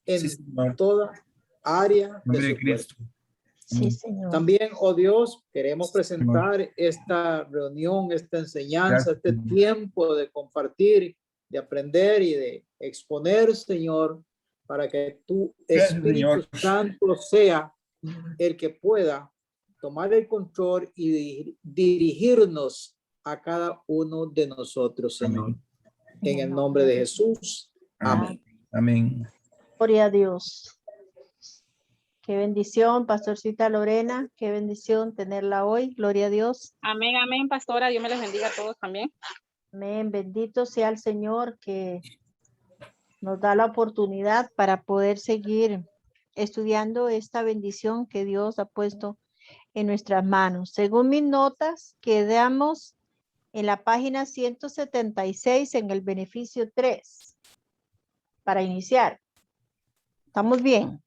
en Señor. toda área En de nombre de su cuerpo. Cristo. Sí, Señor. También, oh Dios, queremos presentar esta reunión, esta enseñanza, Gracias, este Señor. tiempo de compartir, de aprender y de exponer, Señor, para que tu Gracias, Espíritu Señor. Santo sea el que pueda tomar el control y dirigirnos a cada uno de nosotros, Señor. Amén. En el nombre de Jesús. Amén. Amén. Gloria a Dios. Qué bendición, Pastorcita Lorena. Qué bendición tenerla hoy. Gloria a Dios. Amén, amén, pastora. Dios me les bendiga a todos también. Amén. Bendito sea el Señor que nos da la oportunidad para poder seguir estudiando esta bendición que Dios ha puesto en nuestras manos. Según mis notas, quedamos en la página 176 en el beneficio 3 para iniciar. ¿Estamos bien?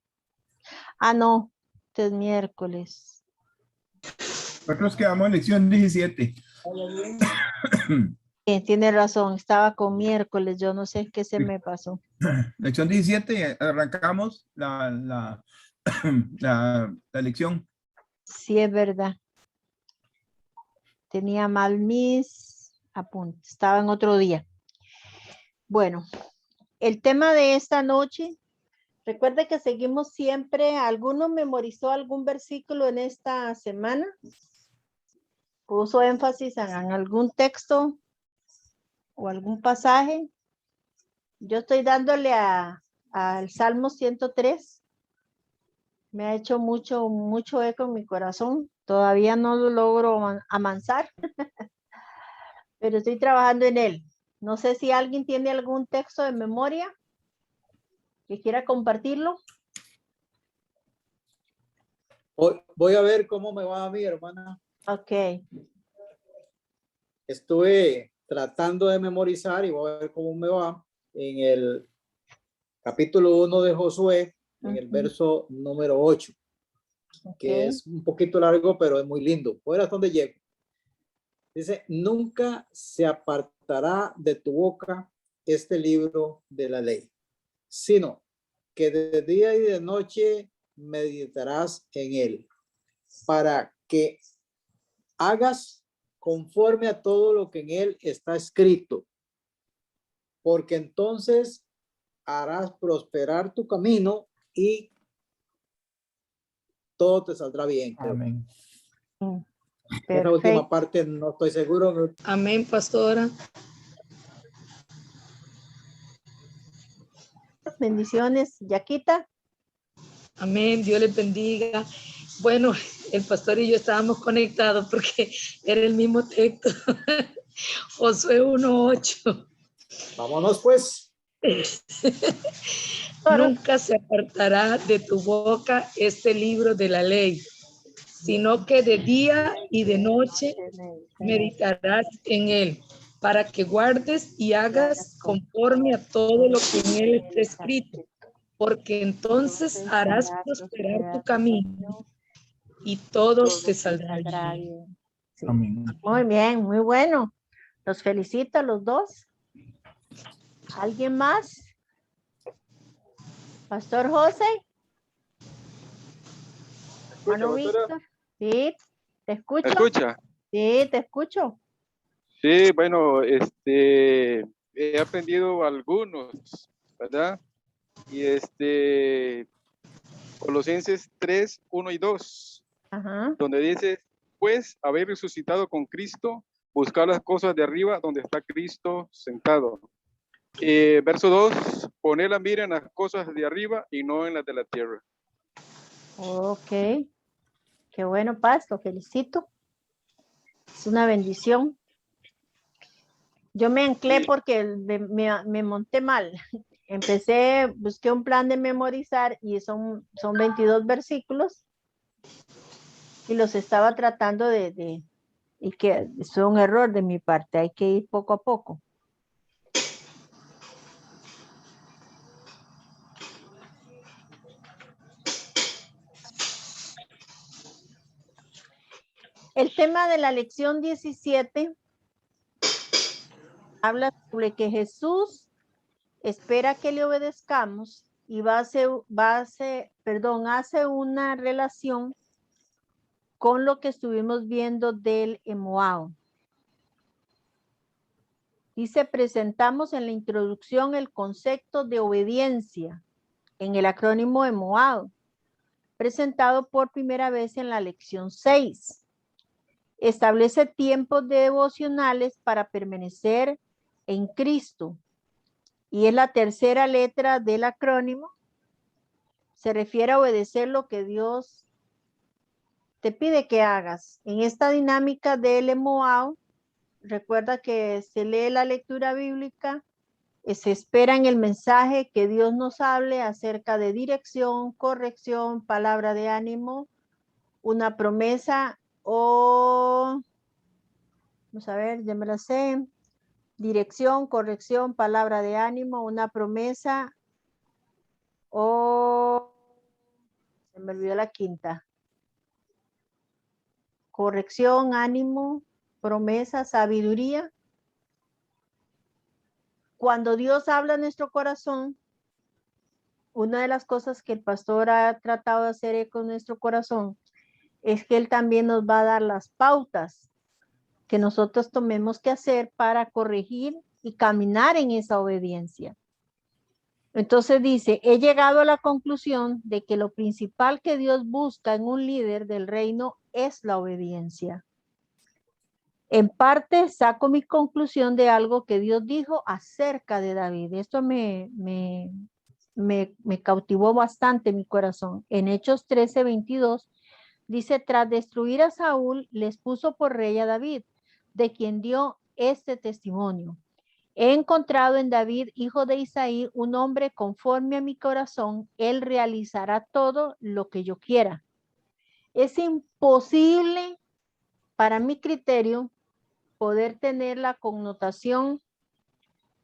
Ah, no, este es miércoles. Nosotros quedamos en lección 17. Tiene razón, estaba con miércoles, yo no sé qué se me pasó. Lección 17, arrancamos la lección. Sí, es verdad. Tenía mal mis apuntes, estaba en otro día. Bueno, el tema de esta noche, recuerde que seguimos siempre, ¿alguno memorizó algún versículo en esta semana? ¿Puso énfasis en algún texto o algún pasaje? Yo estoy dándole al Salmo 103. Me ha hecho mucho eco en mi corazón. Todavía no lo logro amansar, pero estoy trabajando en él. No sé si alguien tiene algún texto de memoria que quiera compartirlo. Voy a ver cómo me va a mí, hermana. Ok. Estuve tratando de memorizar y voy a ver cómo me va en el capítulo 1 de Josué, en el verso número 8, que es un poquito largo, pero es muy lindo. Fuera donde llego. Dice, nunca se apartará de tu boca este libro de la ley, sino que de día y de noche meditarás en él, para que hagas conforme a todo lo que en él está escrito, porque entonces harás prosperar tu camino y todo te saldrá bien. Amén. Esa última parte no estoy seguro. Amén, pastora. Bendiciones, Yaquita. Amén, Dios les bendiga. Bueno, el pastor y yo estábamos conectados porque era el mismo texto. Josué 1:8. Vámonos pues. Nunca se apartará de tu boca este libro de la ley, sino que de día y de noche meditarás en él, para que guardes y hagas conforme a todo lo que en él está escrito, porque entonces harás prosperar tu camino y todo te saldrá bien. Sí. Amén. Muy bien, muy bueno. Los felicito a los dos. ¿Alguien más? Pastor José. Hermano Víctor. Sí, te escucho. ¿Me escucha? Sí, te escucho. Sí, bueno, he aprendido algunos, ¿verdad? Y Colosenses 3, 1 y 2, Ajá. donde dice, pues, habéis resucitado con Cristo, buscar las cosas de arriba donde está Cristo sentado. Verso 2, poner la mira en las cosas de arriba y no en las de la tierra. Ok. Qué bueno, Paz, lo felicito. Es una bendición. Yo me anclé porque me monté mal. Busqué un plan de memorizar y son 22 versículos y los estaba tratando y que fue un error de mi parte. Hay que ir poco a poco. El tema de la lección 17 habla sobre que Jesús espera que le obedezcamos y hace una relación con lo que estuvimos viendo del Emoao. Dice, presentamos en la introducción el concepto de obediencia en el acrónimo Emoao, presentado por primera vez en la lección 6. Establece tiempos devocionales para permanecer en Cristo. Y es la tercera letra del acrónimo. Se refiere a obedecer lo que Dios te pide que hagas. En esta dinámica del Emoao, recuerda que se lee la lectura bíblica, se espera en el mensaje que Dios nos hable acerca de dirección, corrección, palabra de ánimo, una promesa o, vamos a ver, ya me la sé, dirección, corrección, palabra de ánimo, una promesa o, se me olvidó la quinta, corrección, ánimo, promesa, sabiduría. Cuando Dios habla en nuestro corazón, una de las cosas que el pastor ha tratado de hacer con nuestro corazón es que Él también nos va a dar las pautas que nosotros tomemos que hacer para corregir y caminar en esa obediencia. Entonces dice, he llegado a la conclusión de que lo principal que Dios busca en un líder del reino es la obediencia. En parte saco mi conclusión de algo que Dios dijo acerca de David. Esto me cautivó bastante mi corazón. En Hechos 13:22 dice, tras destruir a Saúl, les puso por rey a David, de quien dio este testimonio. He encontrado en David, hijo de Isaí, un hombre conforme a mi corazón. Él realizará todo lo que yo quiera. Es imposible, para mi criterio, poder tener la connotación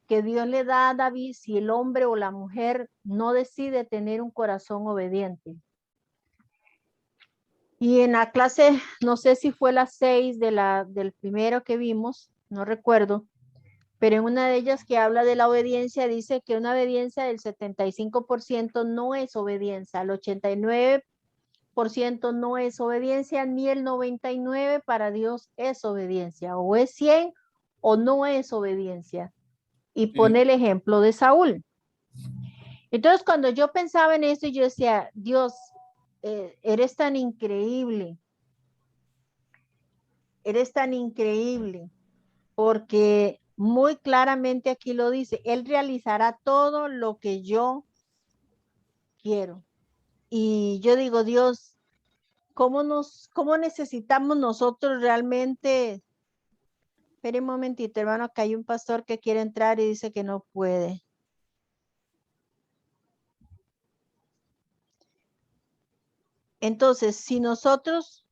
que Dios le da a David si el hombre o la mujer no decide tener un corazón obediente. Y en la clase, no sé si fue la 6 del primero que vimos, no recuerdo, pero en una de ellas que habla de la obediencia, dice que una obediencia del 75% no es obediencia, el 89% no es obediencia, ni el 99% para Dios es obediencia, o es 100 o no es obediencia. Y pone el ejemplo de Saúl. Entonces, cuando yo pensaba en esto, yo decía, Dios, eres tan increíble. Eres tan increíble. Porque muy claramente aquí lo dice, Él realizará todo lo que yo quiero. Y yo digo, Dios, ¿cómo necesitamos nosotros realmente? Espera un momentito, hermano, acá hay un pastor que quiere entrar y dice que no puede. Entonces, si nosotros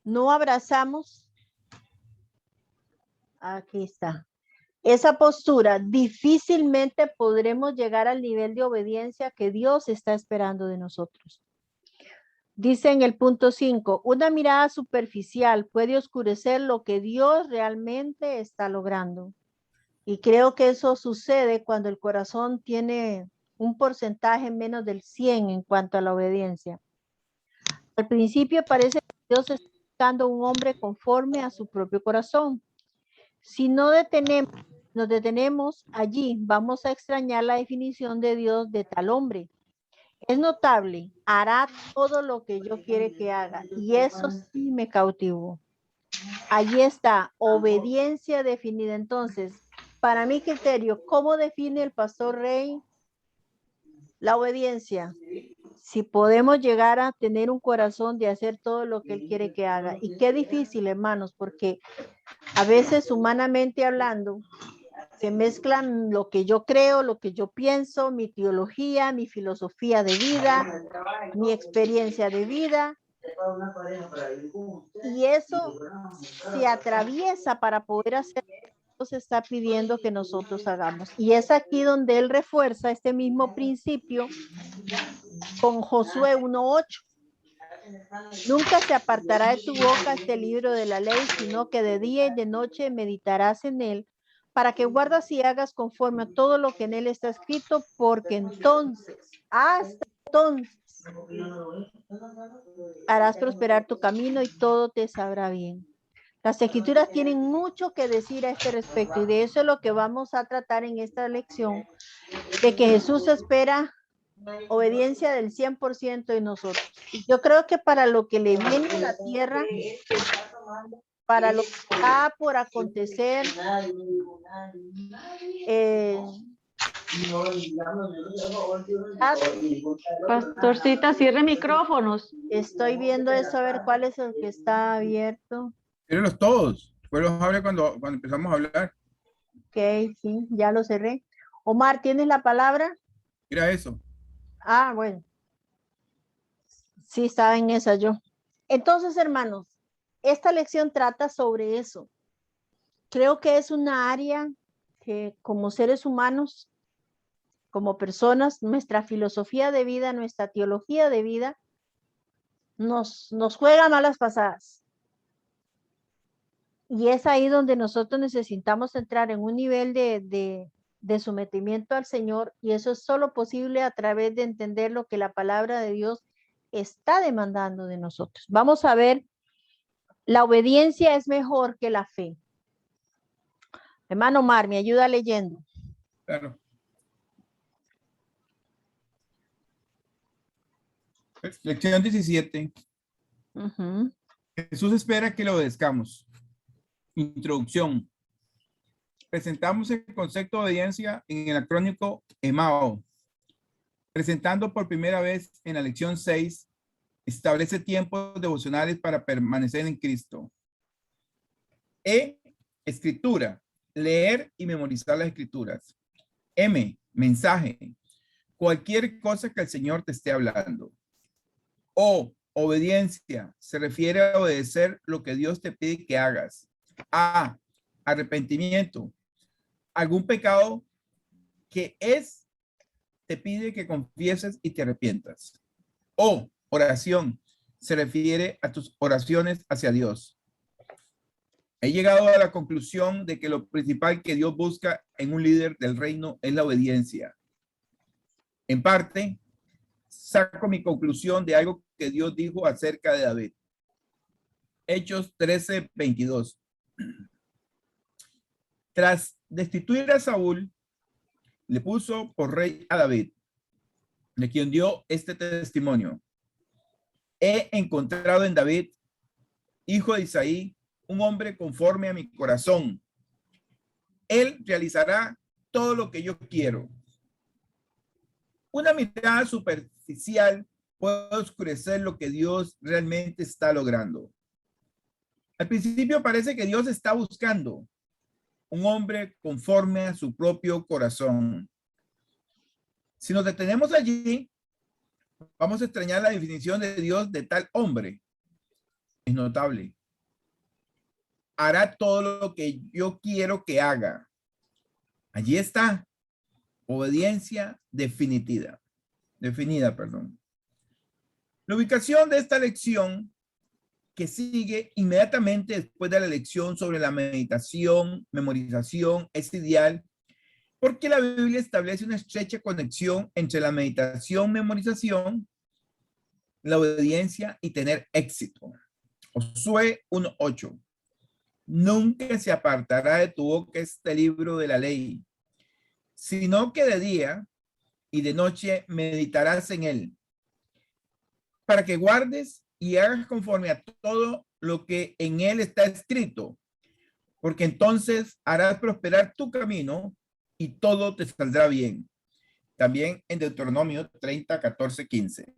no abrazamos, aquí está, esa postura, difícilmente podremos llegar al nivel de obediencia que Dios está esperando de nosotros. Dice en el punto 5, una mirada superficial puede oscurecer lo que Dios realmente está logrando. Y creo que eso sucede cuando el corazón tiene un porcentaje menos del 100 en cuanto a la obediencia. Al principio parece que Dios está buscando un hombre conforme a su propio corazón. Si nos detenemos allí, vamos a extrañar la definición de Dios de tal hombre. Es notable, hará todo lo que yo quiere que haga. Y eso sí me cautivó. Allí está, obediencia definida. Entonces, para mi criterio, ¿cómo define el pastor Rey la obediencia? Si podemos llegar a tener un corazón de hacer todo lo que Él quiere que haga. Y qué difícil, hermanos, porque a veces humanamente hablando, se mezclan lo que yo creo, lo que yo pienso, mi teología, mi filosofía de vida, mi experiencia de vida. Y eso se atraviesa para poder hacer lo que Dios está pidiendo que nosotros hagamos. Y es aquí donde Él refuerza este mismo principio con Josué 1:8. Nunca se apartará de tu boca este libro de la ley, sino que de día y de noche meditarás en él, para que guardas y hagas conforme a todo lo que en él está escrito, porque entonces, hasta entonces, harás prosperar tu camino y todo te sabrá bien. Las escrituras tienen mucho que decir a este respecto y de eso es lo que vamos a tratar en esta lección, de que Jesús espera obediencia del 100% de nosotros. Y yo creo que para lo que le viene a la tierra, para lo que está por acontecer, Pastorcita, cierre micrófonos. estoy viendo eso, a ver cuál es el que está abierto. Mírenlos todos. Después los abre cuando empezamos a hablar. Ok, sí, ya lo cerré. Omar, ¿tienes la palabra? Mira eso. Ah, bueno. Sí, estaba en esa yo. Entonces, hermanos, esta lección trata sobre eso. Creo que es una área que como seres humanos, como personas, nuestra filosofía de vida, nuestra teología de vida, nos juega malas pasadas. Y es ahí donde nosotros necesitamos entrar en un nivel de sometimiento al Señor, y eso es solo posible a través de entender lo que la palabra de Dios está demandando de nosotros. Vamos a ver, la obediencia es mejor que la fe. Hermano Omar, me ayuda leyendo. Claro. Lección 17. Jesús espera que lo obedezcamos. Introducción. Presentamos el concepto de obediencia en el acrónico EMAO. Presentando por primera vez en la lección 6, establece tiempos devocionales para permanecer en Cristo. E, escritura, leer y memorizar las escrituras. M, mensaje, cualquier cosa que el Señor te esté hablando. O, obediencia, se refiere a obedecer lo que Dios te pide que hagas. A, arrepentimiento, algún pecado que te pide que confieses y te arrepientas. O, oración, se refiere a tus oraciones hacia Dios. He llegado a la conclusión de que lo principal que Dios busca en un líder del reino es la obediencia. En parte, saco mi conclusión de algo que Dios dijo acerca de David. Hechos 13:22. Tras destituir a Saúl, le puso por rey a David, de quien dio este testimonio. He encontrado en David, hijo de Isaí, un hombre conforme a mi corazón. Él realizará todo lo que yo quiero. Una mirada superficial puede oscurecer lo que Dios realmente está logrando. Al principio parece que Dios está buscando un hombre conforme a su propio corazón. Si nos detenemos allí, vamos a extrañar la definición de Dios de tal hombre. Es notable. Hará todo lo que yo quiero que haga. Allí está. Obediencia definida. La ubicación de esta lección que sigue inmediatamente después de la lección sobre la meditación, memorización, es ideal porque la Biblia establece una estrecha conexión entre la meditación, memorización, la obediencia y tener éxito. Josué 1:8. Nunca se apartará de tu boca este libro de la ley, sino que de día y de noche meditarás en él, para que guardes y hagas conforme a todo lo que en él está escrito, porque entonces harás prosperar tu camino y todo te saldrá bien. También en Deuteronomio 30:14-15.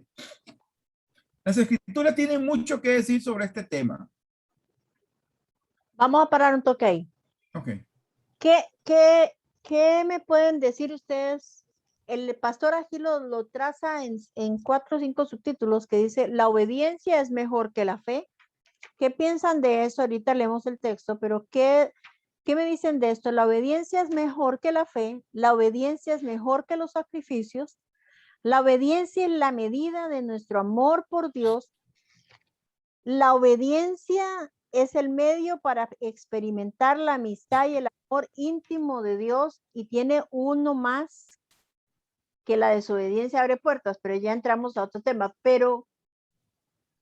Las escrituras tienen mucho que decir sobre este tema. Vamos a parar un toque ahí. Ok. ¿Qué me pueden decir ustedes? El pastor aquí lo traza en 4 o 5 subtítulos que dice, la obediencia es mejor que la fe. ¿Qué piensan de eso? Ahorita leemos el texto, pero ¿qué me dicen de esto? La obediencia es mejor que la fe, la obediencia es mejor que los sacrificios, la obediencia es la medida de nuestro amor por Dios, la obediencia es el medio para experimentar la amistad y el amor íntimo de Dios, y tiene uno más, que la desobediencia abre puertas, pero ya entramos a otro tema. Pero,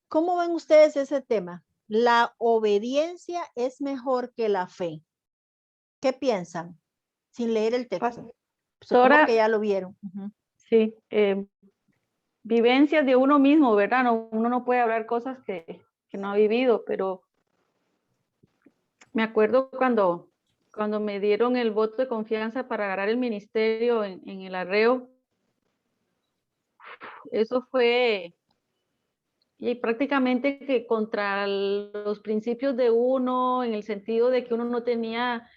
¿cómo ven ustedes ese tema? La obediencia es mejor que la fe. ¿Qué piensan? Sin leer el texto. Supongo Pastora, que ya lo vieron. Ujú. sí, vivencias de uno mismo, ¿verdad? No, uno no puede hablar cosas que no ha vivido, pero me acuerdo cuando me dieron el voto de confianza para agarrar el ministerio en el Arreo. Eso fue y prácticamente que contra los principios de uno, en el sentido de que uno no tenía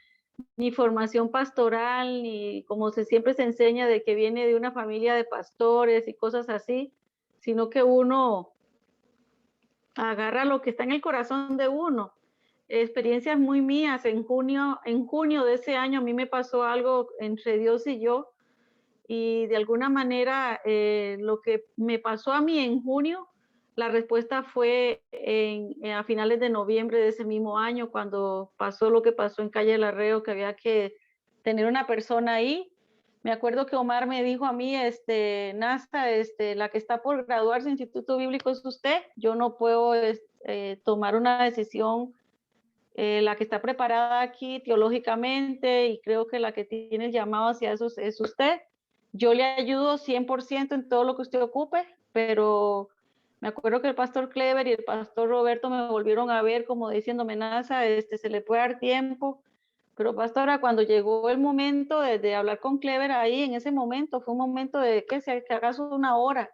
ni formación pastoral, ni como siempre se enseña de que viene de una familia de pastores y cosas así, sino que uno agarra lo que está en el corazón de uno. Experiencias muy mías. En junio de ese año a mí me pasó algo entre Dios y yo, y de alguna manera lo que me pasó a mí en junio, la respuesta fue a finales de noviembre de ese mismo año, cuando pasó lo que pasó en Calle del Arreo, que había que tener una persona ahí. Me acuerdo que Omar me dijo a mí, Nasta, la que está por graduarse en Instituto Bíblico es usted, yo no puedo tomar una decisión, la que está preparada aquí teológicamente, y creo que la que tiene el llamado hacia eso es usted. Yo le ayudo 100% en todo lo que usted ocupe, pero me acuerdo que el pastor Clever y el pastor Roberto me volvieron a ver como diciéndome, Nasa, se le puede dar tiempo. Pero pastora, cuando llegó el momento de hablar con Clever ahí, en ese momento, fue un momento de que acaso una hora.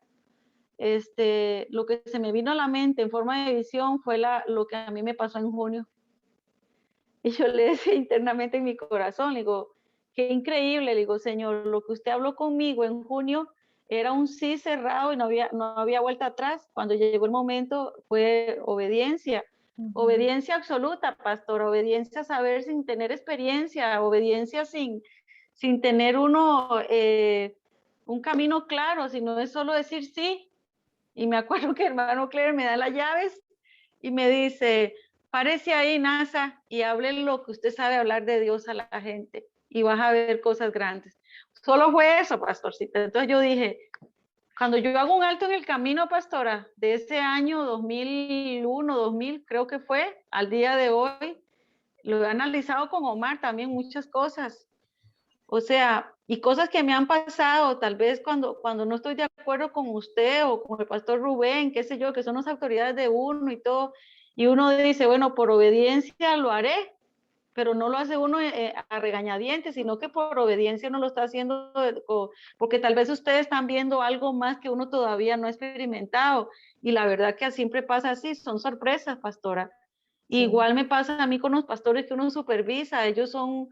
Lo que se me vino a la mente en forma de visión fue lo que a mí me pasó en junio. Y yo le decía internamente en mi corazón, le digo, qué increíble, le digo, Señor, lo que usted habló conmigo en junio era un sí cerrado y no había vuelta atrás. Cuando llegó el momento fue obediencia. Obediencia absoluta, pastor, obediencia a saber sin tener experiencia, obediencia sin tener uno un camino claro, sino es solo decir sí. Y me acuerdo que el hermano Claire me da las llaves y me dice, párese ahí, Nasa, y hable lo que usted sabe hablar de Dios a la gente, y vas a ver cosas grandes. Solo fue eso, pastorcita. Entonces yo dije, cuando yo hago un alto en el camino, pastora, de ese año 2001, 2000, creo que fue, al día de hoy, lo he analizado con Omar también muchas cosas. O sea, y cosas que me han pasado, tal vez cuando no estoy de acuerdo con usted o con el pastor Rubén, qué sé yo, que son las autoridades de uno y todo, y uno dice, bueno, por obediencia lo haré, pero no lo hace uno a regañadientes, sino que por obediencia uno lo está haciendo, porque tal vez ustedes están viendo algo más que uno todavía no ha experimentado, y la verdad que siempre pasa así, son sorpresas, pastora. Sí. Igual me pasa a mí con los pastores que uno supervisa, ellos son...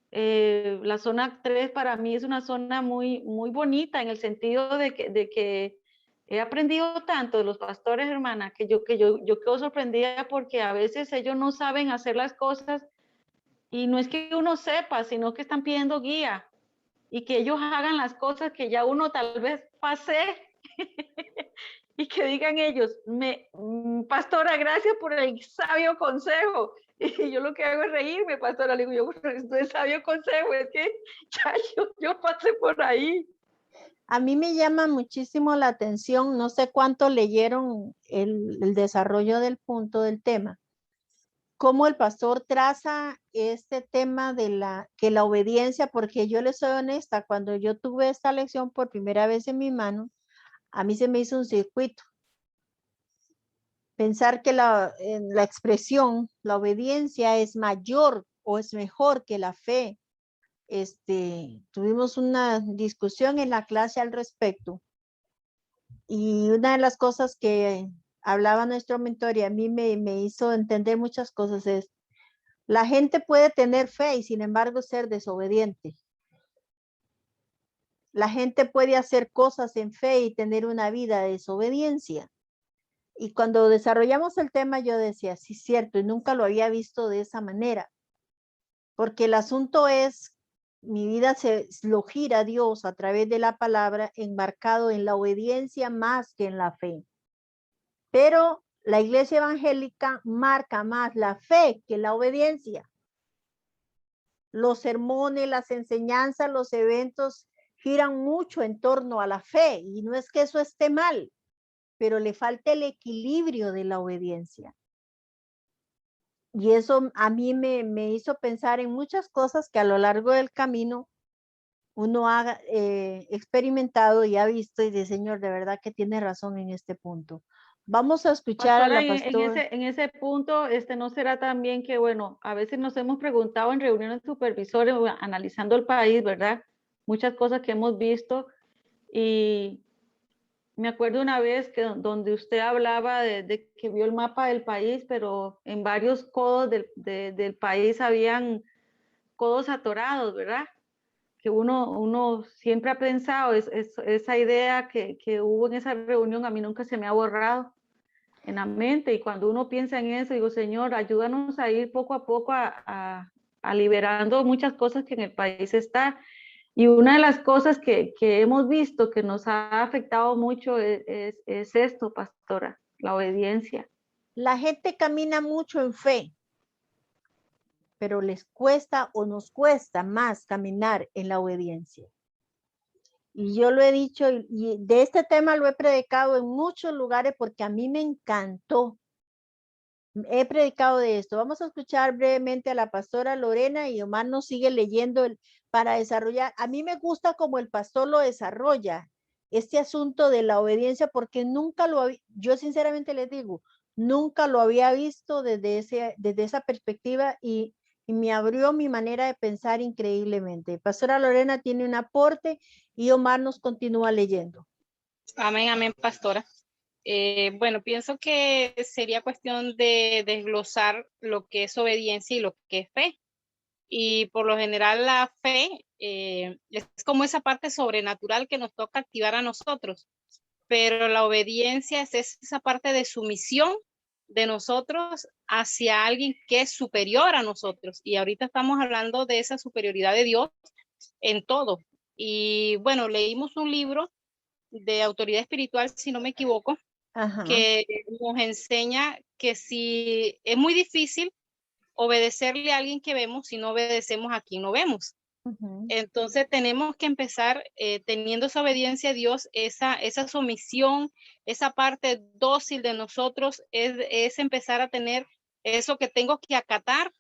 la zona 3 para mí es una zona muy, muy bonita, en el sentido de que he aprendido tanto de los pastores, hermana, que yo quedo sorprendida, porque a veces ellos no saben hacer las cosas, y no es que uno sepa, sino que están pidiendo guía, y que ellos hagan las cosas que ya uno tal vez pasé y que digan ellos, pastora, gracias por el sabio consejo. Y yo lo que hago es reírme, pastora, le digo, yo, esto es sabio consejo, es que ya yo pasé por ahí. A mí me llama muchísimo la atención, no sé cuánto leyeron el desarrollo del punto del tema, cómo el pastor traza este tema de que la obediencia, porque yo le soy honesta, cuando yo tuve esta lección por primera vez en mi mano, a mí se me hizo un circuito. Pensar que la expresión, la obediencia es mayor o es mejor que la fe. Tuvimos una discusión en la clase al respecto, y una de las cosas que hablaba nuestro mentor y a mí me hizo entender muchas cosas es, la gente puede tener fe y sin embargo ser desobediente. La gente puede hacer cosas en fe y tener una vida de desobediencia. Y cuando desarrollamos el tema yo decía, sí, cierto, y nunca lo había visto de esa manera. Porque el asunto es, mi vida lo gira Dios a través de la palabra, enmarcado en la obediencia más que en la fe. Pero la iglesia evangélica marca más la fe que la obediencia. Los sermones, las enseñanzas, los eventos giran mucho en torno a la fe, y no es que eso esté mal, pero le falta el equilibrio de la obediencia. Y eso a mí me hizo pensar en muchas cosas que a lo largo del camino uno ha experimentado y ha visto, y dice, Señor, de verdad que tiene razón en este punto. Vamos a escuchar Pastora, a la pastora. en ese punto, ¿no será también que, bueno, a veces nos hemos preguntado en reuniones supervisores, analizando el país, ¿verdad? Muchas cosas que hemos visto, y me acuerdo una vez que donde usted hablaba de que vio el mapa del país, pero en varios codos del país habían codos atorados, ¿verdad? Que uno siempre ha pensado, esa idea que hubo en esa reunión, a mí nunca se me ha borrado en la mente, y cuando uno piensa en eso, digo, Señor, ayúdanos a ir poco a poco a liberando muchas cosas que en el país está. Y una de las cosas que hemos visto que nos ha afectado mucho es esto, pastora, la obediencia. La gente camina mucho en fe, pero les cuesta o nos cuesta más caminar en la obediencia. Y yo lo he dicho, y de este tema lo he predicado en muchos lugares porque a mí me encantó. He predicado de esto. Vamos a escuchar brevemente a la pastora Lorena, y Omar nos sigue leyendo para desarrollar. A mí me gusta como el pastor lo desarrolla, este asunto de la obediencia, porque nunca lo había, yo sinceramente les digo, nunca lo había visto desde esa perspectiva, y me abrió mi manera de pensar increíblemente. Pastora Lorena tiene un aporte y Omar nos continúa leyendo. Amén, amén, pastora. Bueno, pienso que sería cuestión de desglosar lo que es obediencia y lo que es fe. Y por lo general la fe es como esa parte sobrenatural que nos toca activar a nosotros, pero la obediencia es esa parte de sumisión de nosotros hacia alguien que es superior a nosotros. Y ahorita estamos hablando de esa superioridad de Dios en todo. Y bueno, leímos un libro de autoridad espiritual, si no me equivoco, Ajá. que nos enseña que si es muy difícil obedecerle a alguien que vemos si no obedecemos a quien no vemos. Entonces tenemos que empezar teniendo esa obediencia a Dios, esa sumisión, esa parte dócil de nosotros, es empezar a tener eso que tengo que acatar,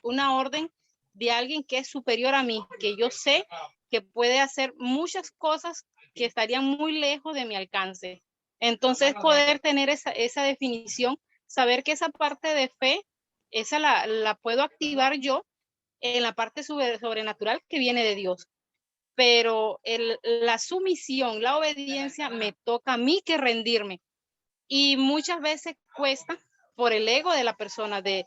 una orden de alguien que es superior a mí, que yo sé que puede hacer muchas cosas que estarían muy lejos de mi alcance. Entonces poder tener esa definición, saber que esa parte de fe, esa la puedo activar yo en la parte sobrenatural que viene de Dios. Pero la sumisión, la obediencia, me toca a mí que rendirme. Y muchas veces cuesta por el ego de la persona, de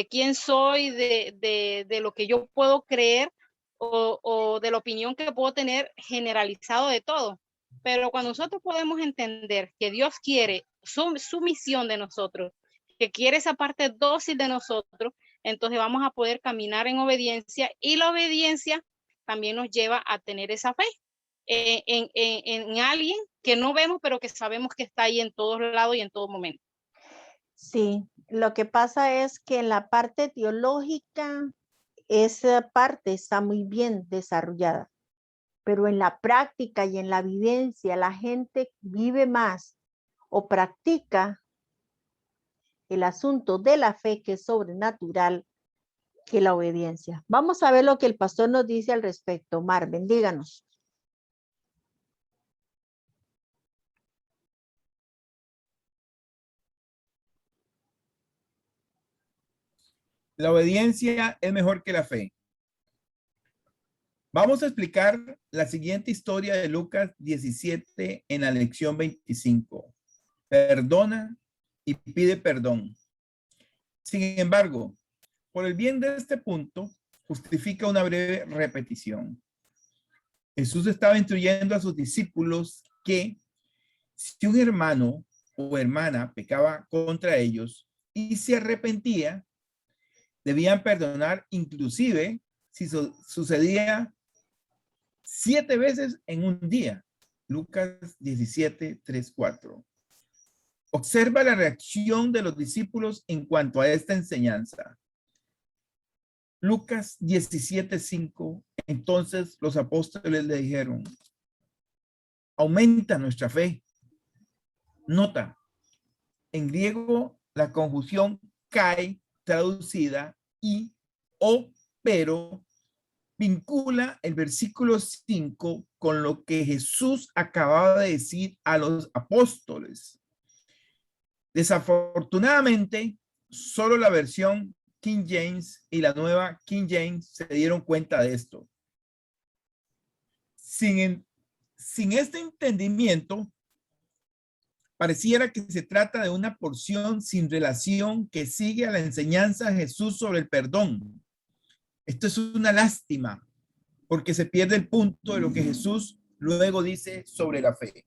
quién soy, de lo que yo puedo creer, o de la opinión que puedo tener generalizado de todo. Pero cuando nosotros podemos entender que Dios quiere sumisión de nosotros, que quiere esa parte dócil de nosotros, entonces vamos a poder caminar en obediencia, y la obediencia también nos lleva a tener esa fe en alguien que no vemos, pero que sabemos que está ahí en todos lados y en todo momento. Sí, lo que pasa es que en la parte teológica esa parte está muy bien desarrollada, pero en la práctica y en la vivencia la gente vive más o practica el asunto de la fe, que es sobrenatural, que la obediencia. Vamos a ver lo que el pastor nos dice al respecto. Marvin, díganos. La obediencia es mejor que la fe. Vamos a explicar la siguiente historia de Lucas 17 en la lección 25. Perdona y pide perdón. Sin embargo, por el bien de este punto, justifica una breve repetición. Jesús estaba instruyendo a sus discípulos que si un hermano o hermana pecaba contra ellos y se arrepentía, debían perdonar, inclusive si sucedía 7 veces en un día. Lucas 17, 3, 4. Observa la reacción de los discípulos en cuanto a esta enseñanza. Lucas 17:5. Entonces los apóstoles le dijeron, aumenta nuestra fe. Nota, en griego la conjunción kai, traducida y o pero, vincula el versículo 5 con lo que Jesús acababa de decir a los apóstoles. Desafortunadamente, solo la versión King James y la nueva King James se dieron cuenta de esto. Sin este entendimiento, pareciera que se trata de una porción sin relación que sigue a la enseñanza de Jesús sobre el perdón. Esto es una lástima, porque se pierde el punto de lo que Jesús luego dice sobre la fe.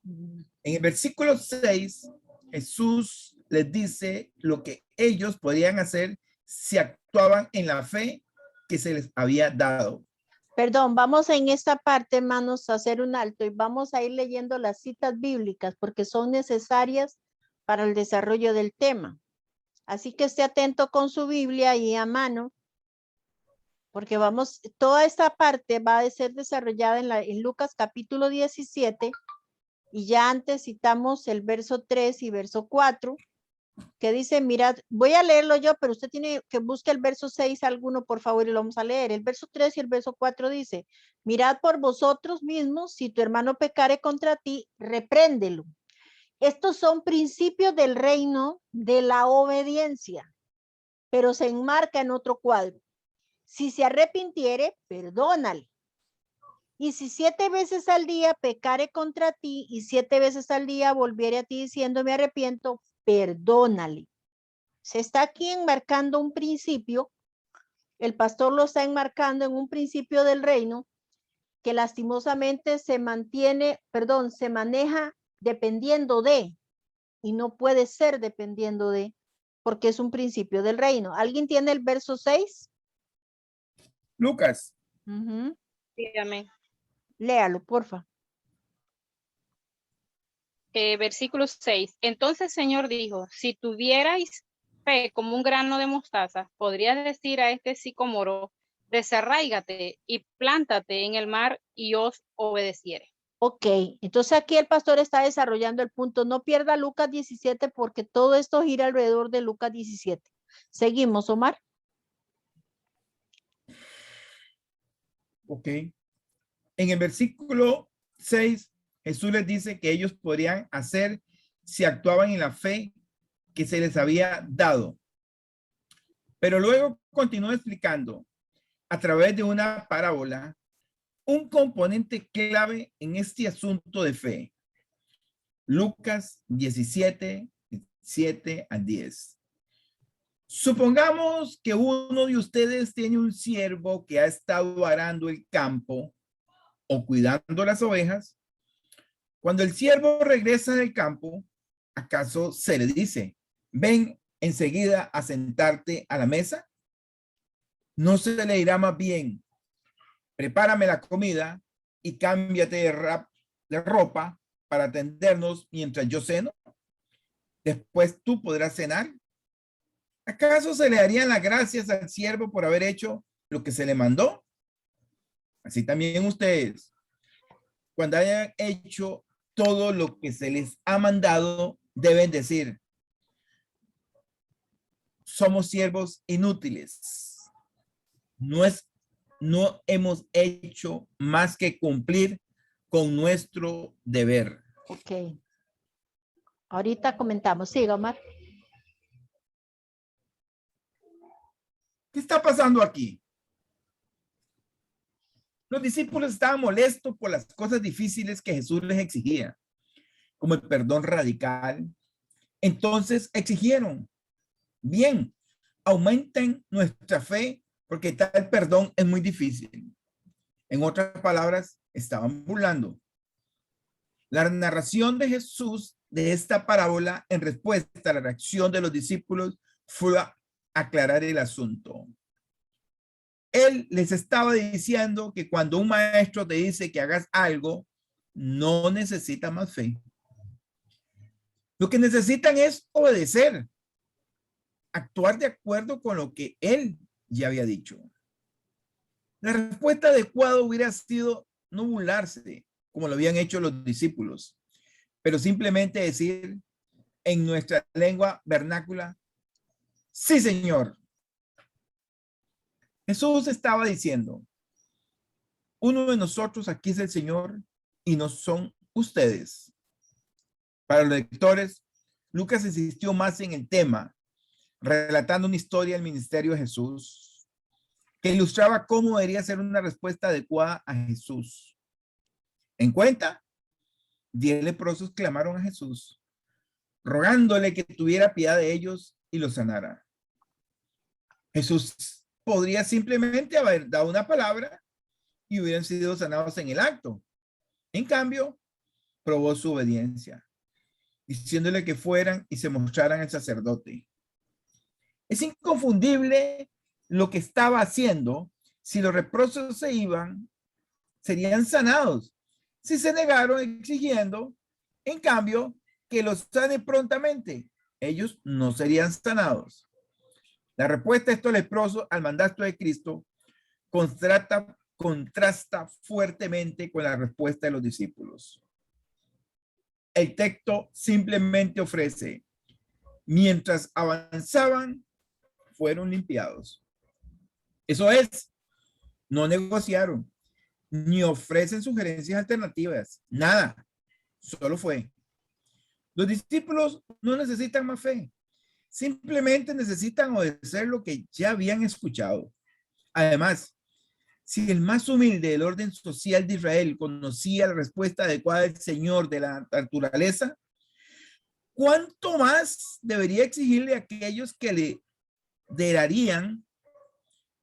En el versículo 6, Jesús les dice lo que ellos podrían hacer si actuaban en la fe que se les había dado. Perdón, vamos en esta parte, hermanos, a hacer un alto y vamos a ir leyendo las citas bíblicas porque son necesarias para el desarrollo del tema. Así que esté atento con su Biblia y a mano, porque toda esta parte va a ser desarrollada en Lucas capítulo 17 y ya antes citamos el verso 3 y verso 4. Que dice, mirad, voy a leerlo yo, pero usted tiene que buscar el verso 6 alguno, por favor, y lo vamos a leer. El verso 3 y el verso 4 dice, mirad por vosotros mismos, si tu hermano pecare contra ti, repréndelo. Estos son principios del reino de la obediencia, pero se enmarca en otro cuadro. Si se arrepintiere, perdónale. Y si 7 veces al día pecare contra ti y 7 veces al día volviere a ti diciendo, me arrepiento, perdónale. Se está aquí enmarcando un principio, el pastor lo está enmarcando en un principio del reino que lastimosamente se maneja dependiendo de, y no puede ser dependiendo de, porque es un principio del reino. ¿Alguien tiene el verso 6? Lucas. Dígame. Léalo, porfa. Versículo 6. Entonces el Señor dijo, si tuvierais fe como un grano de mostaza, podrías decir a este sicómoro, desarráigate y plántate en el mar y os obedeciere. Ok, entonces aquí el pastor está desarrollando el punto. No pierda Lucas 17 porque todo esto gira alrededor de Lucas 17. Seguimos, Omar. Ok. En el versículo 6, Jesús les dice que ellos podrían hacer si actuaban en la fe que se les había dado. Pero luego continúa explicando a través de una parábola un componente clave en este asunto de fe. Lucas 17, 7 al 10. Supongamos que uno de ustedes tiene un siervo que ha estado arando el campo o cuidando las ovejas. Cuando el siervo regresa del campo, ¿acaso se le dice, ven enseguida a sentarte a la mesa? ¿No se le dirá más bien, prepárame la comida y cámbiate de ropa para atendernos mientras yo ceno? Después tú podrás cenar. ¿Acaso se le darían las gracias al siervo por haber hecho lo que se le mandó? Así también ustedes, cuando hayan hecho todo lo que se les ha mandado, deben decir, somos siervos inútiles. No hemos hecho más que cumplir con nuestro deber. Ok. Ahorita comentamos. Siga, Omar. ¿Qué está pasando aquí? Los discípulos estaban molestos por las cosas difíciles que Jesús les exigía, como el perdón radical. Entonces exigieron, bien, aumenten nuestra fe porque tal perdón es muy difícil. En otras palabras, estaban burlando. La narración de Jesús de esta parábola en respuesta a la reacción de los discípulos fue a aclarar el asunto. Él les estaba diciendo que cuando un maestro te dice que hagas algo, no necesita más fe. Lo que necesitan es obedecer, actuar de acuerdo con lo que él ya había dicho. La respuesta adecuada hubiera sido no burlarse, como lo habían hecho los discípulos, pero simplemente decir en nuestra lengua vernácula, sí, Señor. Jesús estaba diciendo, uno de nosotros aquí es el Señor y no son ustedes. Para los lectores, Lucas insistió más en el tema, relatando una historia del ministerio de Jesús, que ilustraba cómo debería ser una respuesta adecuada a Jesús. En cuenta, 10 leprosos clamaron a Jesús, rogándole que tuviera piedad de ellos y los sanara. Jesús podría simplemente haber dado una palabra y hubieran sido sanados en el acto. En cambio, probó su obediencia, diciéndole que fueran y se mostraran al sacerdote. Es inconfundible lo que estaba haciendo. Si los leprosos se iban, serían sanados. Si se negaron exigiendo, en cambio, que los sane prontamente, ellos no serían sanados. La respuesta de estos leprosos al mandato de Cristo contrasta fuertemente con la respuesta de los discípulos. El texto simplemente ofrece, mientras avanzaban, fueron limpiados. Eso es, no negociaron, ni ofrecen sugerencias alternativas, nada, solo fue. Los discípulos no necesitan más fe, simplemente necesitan obedecer lo que ya habían escuchado. Además, si el más humilde del orden social de Israel conocía la respuesta adecuada del Señor de la naturaleza, ¿cuánto más debería exigirle a aquellos que liderarían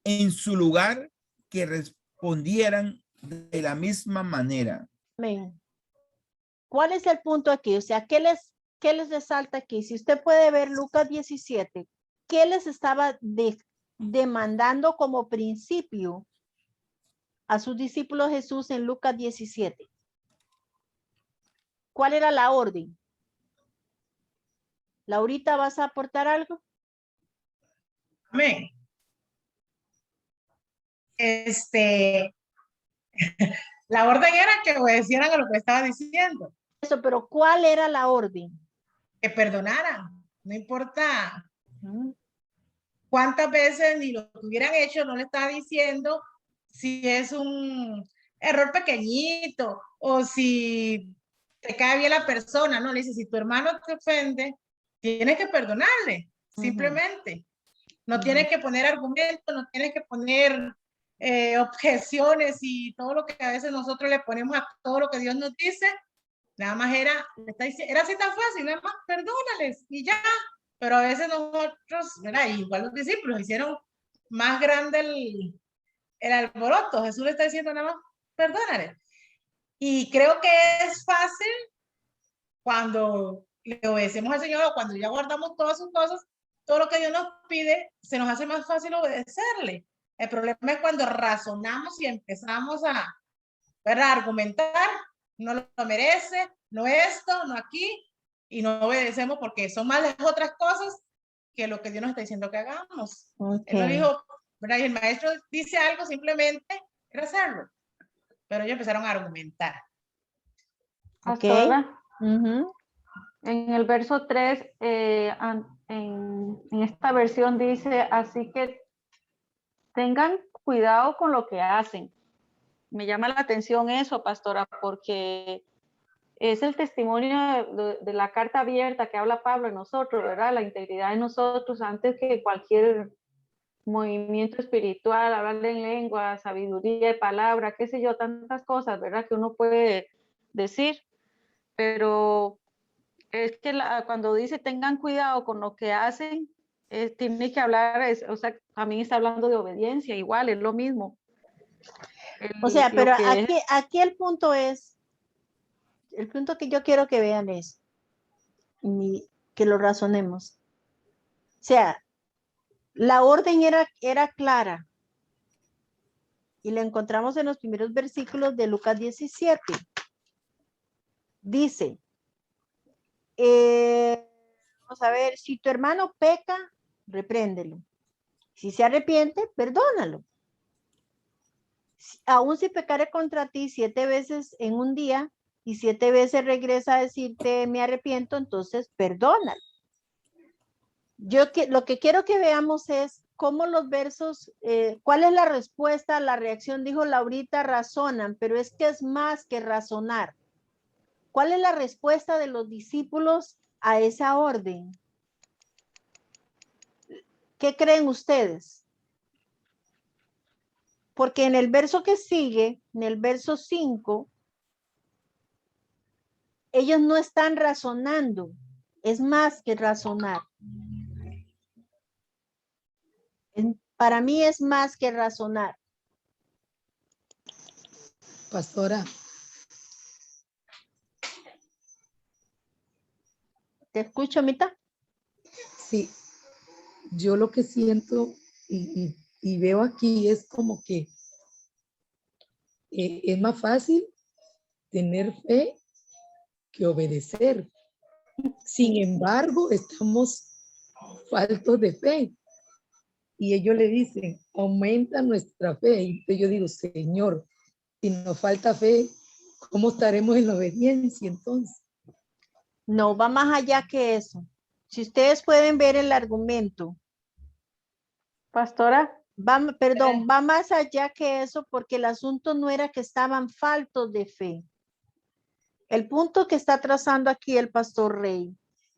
en su lugar que respondieran de la misma manera? Amén. ¿Cuál es el punto aquí? O sea, ¿qué les resalta aquí? Si usted puede ver Lucas 17, ¿qué les estaba demandando como principio a sus discípulos Jesús en Lucas 17? ¿Cuál era la orden? Laurita, ¿vas a aportar algo? Amén. La orden era que obedecieran a lo que estaba diciendo. Eso, pero ¿cuál era la orden? Que perdonaran, no importa cuántas veces ni lo que hubieran hecho, no le estaba diciendo si es un error pequeñito o si te cae bien la persona, no, le dice, si tu hermano te ofende, tienes que perdonarle, simplemente. No tienes que poner argumentos, no tienes que poner objeciones y todo lo que a veces nosotros le ponemos a todo lo que Dios nos dice. Nada más era así tan fácil, nada más perdónales y ya. Pero a veces nosotros, ¿verdad? Igual los discípulos hicieron más grande el alboroto. Jesús le está diciendo nada más, perdónales. Y creo que es fácil cuando le obedecemos al Señor o cuando ya guardamos todas sus cosas, todo lo que Dios nos pide, se nos hace más fácil obedecerle. El problema es cuando razonamos y empezamos a, ¿verdad?, argumentar. No lo merece, no esto, no aquí, y no obedecemos porque son más las otras cosas que lo que Dios nos está diciendo que hagamos. Él no dijo, ¿verdad? Y el maestro dice algo, simplemente era hacerlo. Pero ellos empezaron a argumentar. Pastora, en el verso 3, en esta versión dice, así que tengan cuidado con lo que hacen. Me llama la atención eso, pastora, porque es el testimonio de la carta abierta que habla Pablo en nosotros, ¿verdad? La integridad de nosotros antes que cualquier movimiento espiritual, hablar en lengua, sabiduría de palabra, qué sé yo, tantas cosas, ¿verdad? Que uno puede decir, pero es que cuando dice tengan cuidado con lo que hacen, tiene que hablar, o sea, también está hablando de obediencia, igual, es lo mismo. O sea, pero aquí el punto es, el punto que yo quiero que vean es, que lo razonemos. O sea, la orden era clara. Y la encontramos en los primeros versículos de Lucas 17. Dice, Vamos a ver, si tu hermano peca, repréndelo. Si se arrepiente, perdónalo. Aún si pecare contra ti 7 veces en un día y 7 veces regresa a decirte me arrepiento, entonces perdónalo. Lo que quiero que veamos es cómo los versos, cuál es la respuesta, la reacción, dijo Laurita, razonan, pero es que es más que razonar. ¿Cuál es la respuesta de los discípulos a esa orden? ¿Qué creen ustedes? Porque en el verso que sigue, en el verso 5, ellos no están razonando, es más que razonar. Para mí es más que razonar. Pastora, ¿Te escucho, Mita? sí, yo lo que siento y veo aquí es como que es más fácil tener fe que obedecer. Sin embargo, estamos faltos de fe. Y ellos le dicen, aumenta nuestra fe. Y entonces yo digo, Señor, si nos falta fe, ¿cómo estaremos en la obediencia entonces? No, va más allá que eso. Si ustedes pueden ver el argumento. Pastora, Va más allá que eso porque el asunto no era que estaban faltos de fe. El punto que está trazando aquí el pastor Rey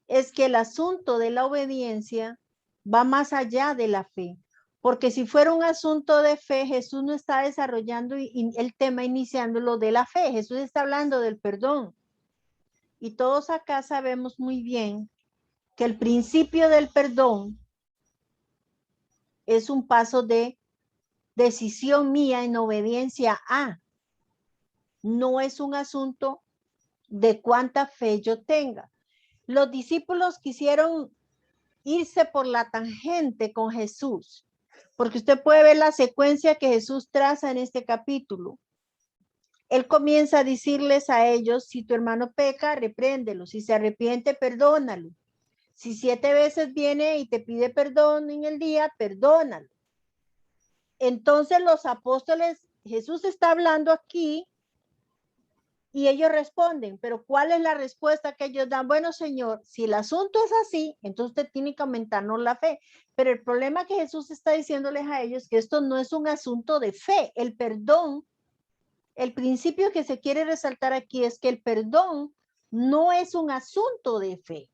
es que el asunto de la obediencia va más allá de la fe. Porque si fuera un asunto de fe, Jesús no está desarrollando el tema iniciándolo de la fe. Jesús está hablando del perdón. Y todos acá sabemos muy bien que el principio del perdón es un paso de decisión mía en obediencia a. No es un asunto de cuánta fe yo tenga. Los discípulos quisieron irse por la tangente con Jesús, porque usted puede ver la secuencia que Jesús traza en este capítulo. Él comienza a decirles a ellos, si tu hermano peca, repréndelo, si se arrepiente, perdónalo. Si 7 veces viene y te pide perdón en el día, perdónalo. Entonces los apóstoles, Jesús está hablando aquí y ellos responden, pero ¿cuál es la respuesta que ellos dan? Bueno, Señor, si el asunto es así, entonces usted tiene que aumentarnos la fe. Pero el problema que Jesús está diciéndoles a ellos es que esto no es un asunto de fe. El perdón, el principio que se quiere resaltar aquí es que el perdón no es un asunto de fe.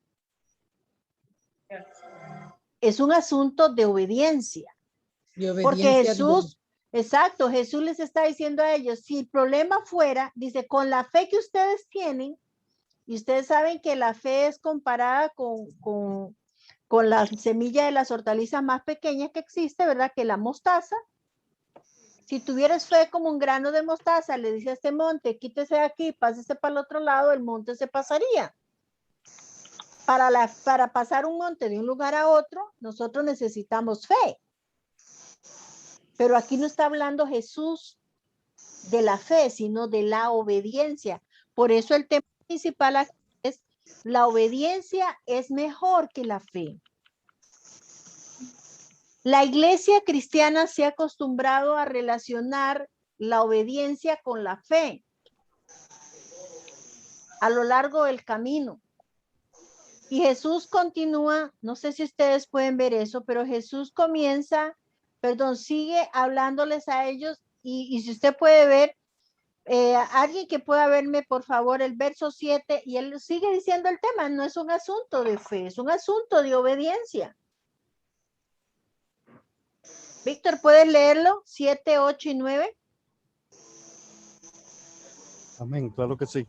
Es un asunto de obediencia. Porque Jesús, exacto, Jesús les está diciendo a ellos, si el problema fuera, dice, con la fe que ustedes tienen, y ustedes saben que la fe es comparada con la semilla de las hortalizas más pequeñas que existe, ¿verdad? Que la mostaza. Si tuvieras fe como un grano de mostaza, le dice a este monte, quítese de aquí, pásese para el otro lado, el monte se pasaría. Para pasar un monte de un lugar a otro, nosotros necesitamos fe. Pero aquí no está hablando Jesús de la fe, sino de la obediencia. Por eso el tema principal es la obediencia es mejor que la fe. La iglesia cristiana se ha acostumbrado a relacionar la obediencia con la fe a lo largo del camino. Y Jesús continúa, no sé si ustedes pueden ver eso, pero Jesús sigue hablándoles a ellos y si usted puede ver, alguien que pueda verme por favor el verso 7 y él sigue diciendo el tema, no es un asunto de fe, es un asunto de obediencia. Víctor, ¿puedes leerlo? 7, 8 y 9. Amén, claro que sí.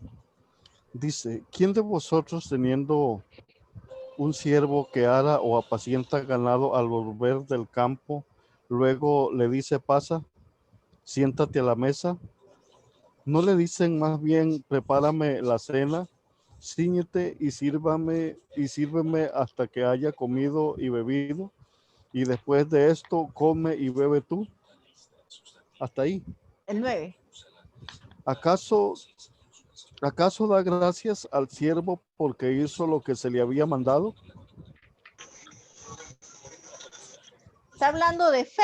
Dice, ¿quién de vosotros teniendo un siervo que ara o apacienta ganado al volver del campo, luego le dice, pasa, siéntate a la mesa? ¿No le dicen más bien, prepárame la cena, cíñete y sírveme hasta que haya comido y bebido, y después de esto come y bebe tú? Hasta ahí. El 9. ¿Acaso ¿Acaso da gracias al siervo porque hizo lo que se le había mandado? ¿Está hablando de fe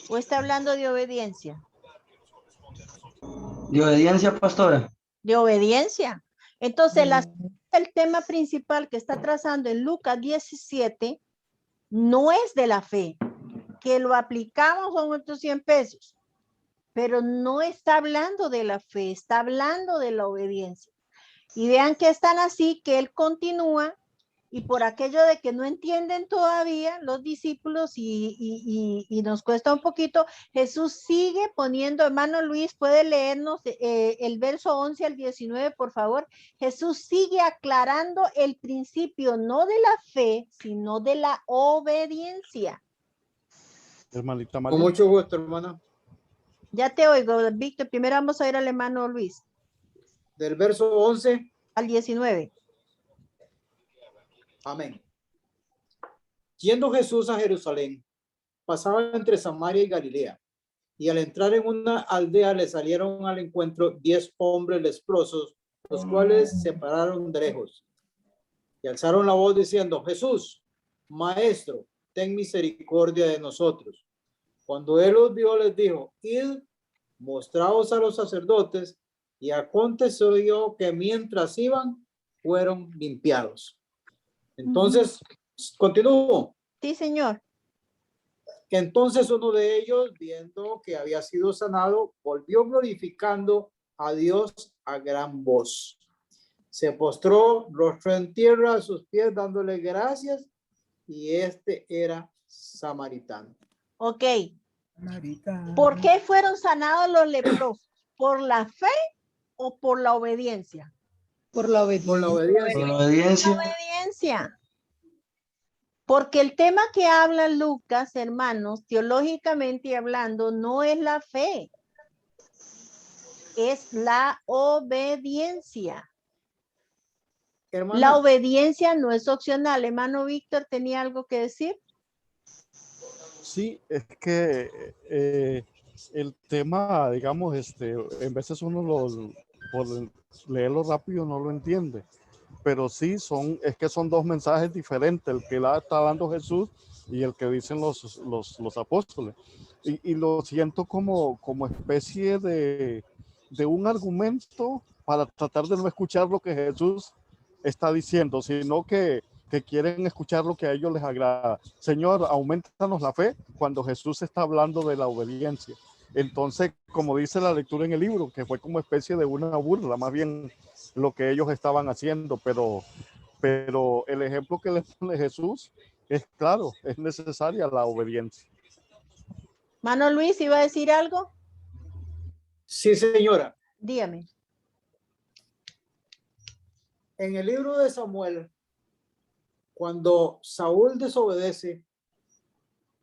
o está hablando de obediencia? De obediencia, pastora. De obediencia. Entonces, el tema principal que está trazando en Lucas 17 no es de la fe, que lo aplicamos son otros 100 pesos, pero no está hablando de la fe, está hablando de la obediencia. Y vean que están así, que él continúa, y por aquello de que no entienden todavía los discípulos y nos cuesta un poquito, Jesús sigue poniendo, hermano Luis, puede leernos el verso 11 al 19, por favor. Jesús sigue aclarando el principio, no de la fe, sino de la obediencia. Hermanita María. Con mucho gusto, hermana. Ya te oigo, Víctor. Primero vamos a ir al hermano Luis. Del verso 11 al 19. Amén. Yendo Jesús a Jerusalén, pasaba entre Samaria y Galilea, y al entrar en una aldea le salieron al encuentro 10 hombres leprosos, los cuales se pararon de lejos y alzaron la voz diciendo: Jesús, Maestro, ten misericordia de nosotros. Cuando él los vio, les dijo: id, mostraos a los sacerdotes. Y aconteció que mientras iban, fueron limpiados. Entonces, continúo. Sí, señor. Entonces uno de ellos, viendo que había sido sanado, volvió glorificando a Dios a gran voz. Se postró, rostro en tierra a sus pies, dándole gracias, y este era samaritano. Ok. ¿Por qué fueron sanados los leprosos? ¿Por la fe o por la obediencia? Por la obediencia. Por la obediencia. Por la obediencia. Por la obediencia. Porque el tema que habla Lucas, hermanos, teológicamente hablando, no es la fe, es la obediencia. Hermana, La obediencia no es opcional. Hermano Víctor, ¿tenía algo que decir? Sí, es que el tema, digamos, en veces uno por leerlo rápido no lo entiende, pero sí es que son dos mensajes diferentes, el que la está dando Jesús y el que dicen los apóstoles. Y lo siento como especie de un argumento para tratar de no escuchar lo que Jesús está diciendo, sino que quieren escuchar lo que a ellos les agrada. Señor, aumentanos la fe, cuando Jesús está hablando de la obediencia. Entonces, como dice la lectura en el libro, que fue como especie de una burla, más bien lo que ellos estaban haciendo, pero el ejemplo que le pone Jesús es claro, es necesaria la obediencia. Mano Luis, ¿iba a decir algo? sí, señora. Dígame. En el libro de Samuel, cuando Saúl desobedece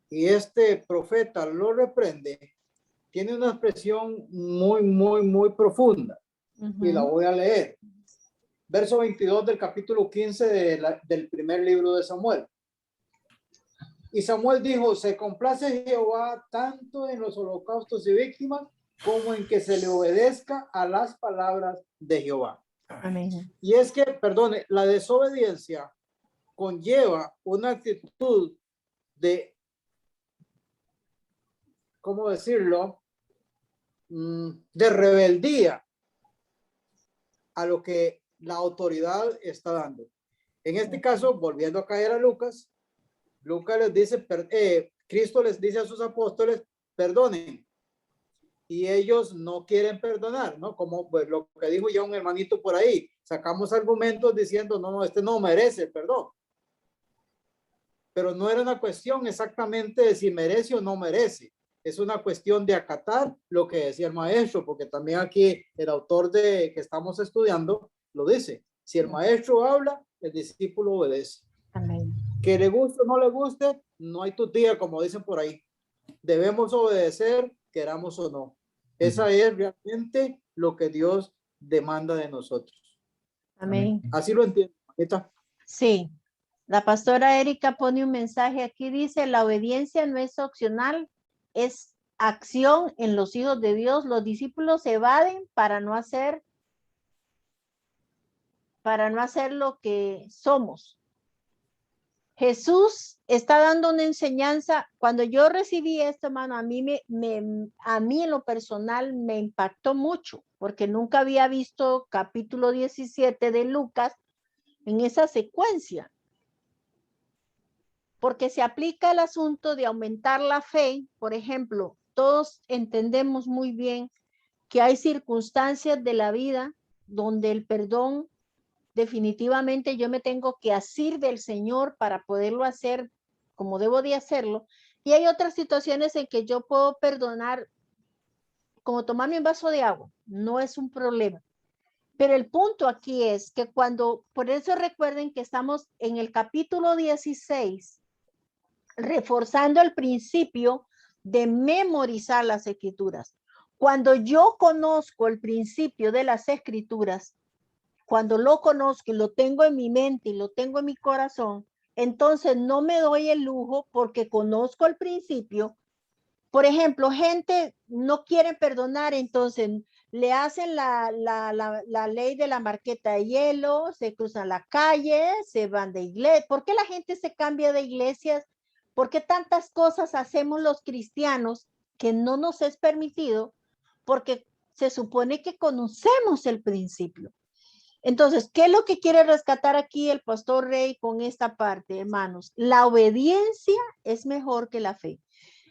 y este profeta lo reprende, tiene una expresión muy profunda. Y la voy a leer. Verso 22 del capítulo 15 del primer libro de Samuel. Y Samuel dijo: se complace Jehová tanto en los holocaustos y víctimas como en que se le obedezca a las palabras de Jehová. Amén. Y es que, perdone, la desobediencia conlleva una actitud de, ¿cómo decirlo? De rebeldía a lo que la autoridad está dando. En este caso, volviendo a caer a Lucas, Lucas les dice, Cristo les dice a sus apóstoles: perdonen. Y ellos no quieren perdonar, ¿no? Como pues, lo que dijo ya un hermanito por ahí, sacamos argumentos diciendo: no, este no merece perdón. Pero no era una cuestión exactamente de si merece o no merece. Es una cuestión de acatar lo que decía el maestro, porque también aquí el autor que estamos estudiando lo dice: si el maestro habla, el discípulo obedece. Amén. Que le guste o no le guste, no hay tutía, como dicen por ahí. Debemos obedecer, queramos o no. Esa es realmente lo que Dios demanda de nosotros. Amén. Así lo entiendo, Anita. Sí. La pastora Erika pone un mensaje aquí, dice: la obediencia no es opcional, es acción en los hijos de Dios. Los discípulos se evaden para no hacer para no hacer lo que somos. Jesús está dando una enseñanza. Cuando yo recibí esto, hermano, a mí en lo personal me impactó mucho, porque nunca había visto capítulo 17 de Lucas en esa secuencia. Porque se aplica el asunto de aumentar la fe. Por ejemplo, todos entendemos muy bien que hay circunstancias de la vida donde el perdón, definitivamente yo me tengo que asir del Señor para poderlo hacer como debo de hacerlo. Y hay otras situaciones en que yo puedo perdonar, como tomarme un vaso de agua, no es un problema. Pero el punto aquí es que por eso recuerden que estamos en el capítulo 16, reforzando el principio de memorizar las escrituras. Cuando yo conozco el principio de las escrituras, cuando lo conozco y lo tengo en mi mente y lo tengo en mi corazón, entonces no me doy el lujo porque conozco el principio. Por ejemplo, gente no quiere perdonar, entonces le hacen la ley de la marqueta de hielo, se cruzan la calle, se van de iglesia. ¿Por qué la gente se cambia de iglesias? ¿Por qué tantas cosas hacemos los cristianos que no nos es permitido? Porque se supone que conocemos el principio. Entonces, ¿qué es lo que quiere rescatar aquí el pastor Rey con esta parte, hermanos? La obediencia es mejor que la fe.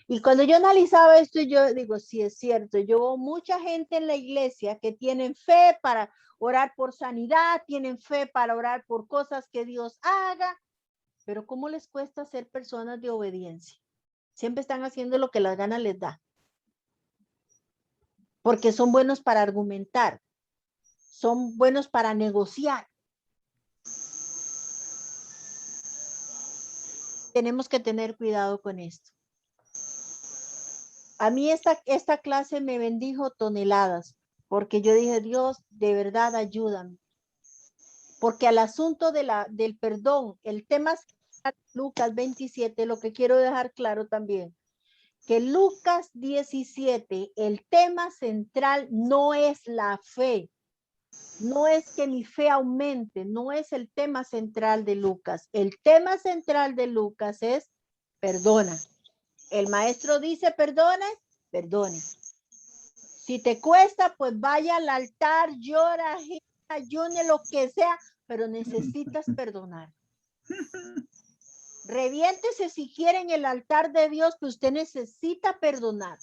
Y cuando yo analizaba esto, yo digo, sí, es cierto. Yo veo mucha gente en la iglesia que tienen fe para orar por sanidad, tienen fe para orar por cosas que Dios haga, pero ¿cómo les cuesta ser personas de obediencia? Siempre están haciendo lo que las ganas les da. Porque son buenos para argumentar. Son buenos para negociar. Tenemos que tener cuidado con esto. A mí esta clase me bendijo toneladas, porque yo dije, Dios, de verdad ayúdame. Porque al asunto del perdón, el tema es Lucas 27, lo que quiero dejar claro también, que Lucas 17, el tema central no es la fe. No es que mi fe aumente, no es el tema central de Lucas. El tema central de Lucas es perdona. El maestro dice perdone, perdone. Si te cuesta, pues vaya al altar, llora, ayune, lo que sea, pero necesitas perdonar. Reviéntese si quiere en el altar de Dios, que usted necesita perdonar.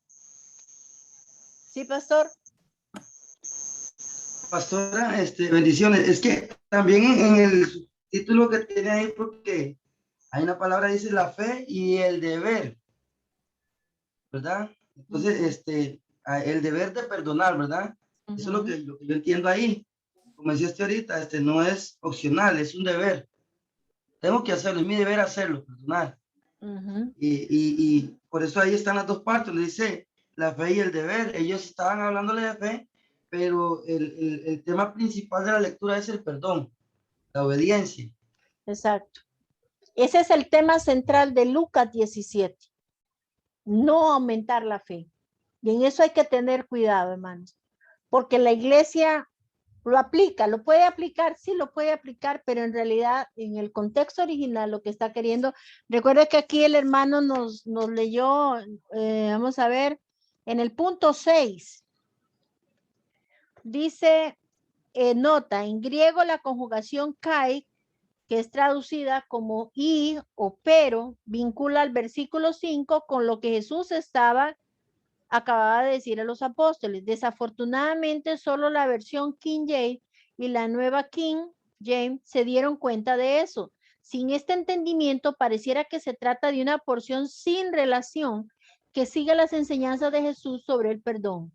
¿Sí, pastor? Pastora, bendiciones. Es que también en el título que tiene ahí, porque hay una palabra, dice la fe y el deber, ¿verdad? Entonces, el deber de perdonar, ¿verdad? Eso es lo que yo entiendo ahí. Como decía usted ahorita, no es opcional, es un deber. Tengo que hacerlo, es mi deber hacerlo, perdonar. Y por eso ahí están las dos partes, le dice la fe y el deber. Ellos estaban hablándole de fe, pero el tema principal de la lectura es el perdón, la obediencia. Exacto. Ese es el tema central de Lucas 17. No aumentar la fe. Y en eso hay que tener cuidado, hermanos. Porque la iglesia lo aplica, lo puede aplicar, sí lo puede aplicar, pero en realidad en el contexto original lo que está queriendo, recuerda que aquí el hermano nos leyó, vamos a ver, en el punto 6, dice, nota, en griego la conjugación kai, que es traducida como y o pero, vincula al versículo 5 con lo que Jesús acababa de decir a los apóstoles. Desafortunadamente, solo la versión King James y la nueva King James se dieron cuenta de eso. Sin este entendimiento, pareciera que se trata de una porción sin relación que sigue las enseñanzas de Jesús sobre el perdón.